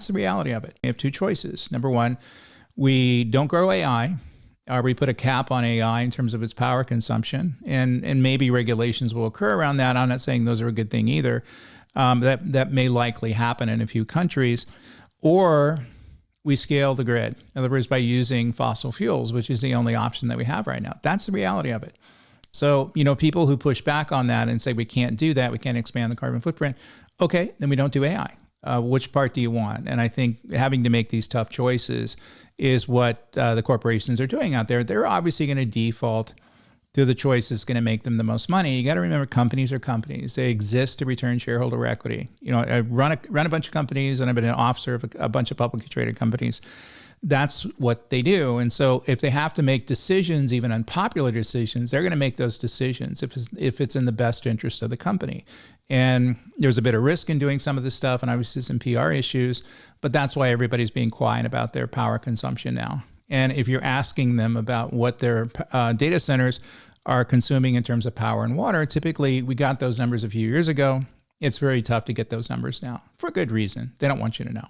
That's the reality of it. We have two choices. Number one, we don't grow AI, or we put a cap on AI in terms of its power consumption, and maybe regulations will occur around that. I'm not saying those are a good thing either. That may likely happen in a few countries. Or we scale the grid, in other words, by using fossil fuels, which is the only option that we have right now. That's the reality of it. So, people who push back on that and say we can't do that, we can't expand the carbon footprint, okay, then we don't do AI. Which part do you want? And I think having to make these tough choices is what the corporations are doing out there. They're obviously going to default to the choice that's going to make them the most money. You got to remember, companies are companies. They exist to return shareholder equity. I run a bunch of companies, and I've been an officer of a bunch of publicly traded companies. That's what they do. And so if they have to make decisions, even unpopular decisions, they're going to make those decisions if it's in the best interest of the company. And there's a bit of risk in doing some of this stuff, and obviously some PR issues, but that's why everybody's being quiet about their power consumption now. And if you're asking them about what their data centers are consuming in terms of power and water, typically we got those numbers a few years ago. It's very tough to get those numbers now for good reason. They don't want you to know.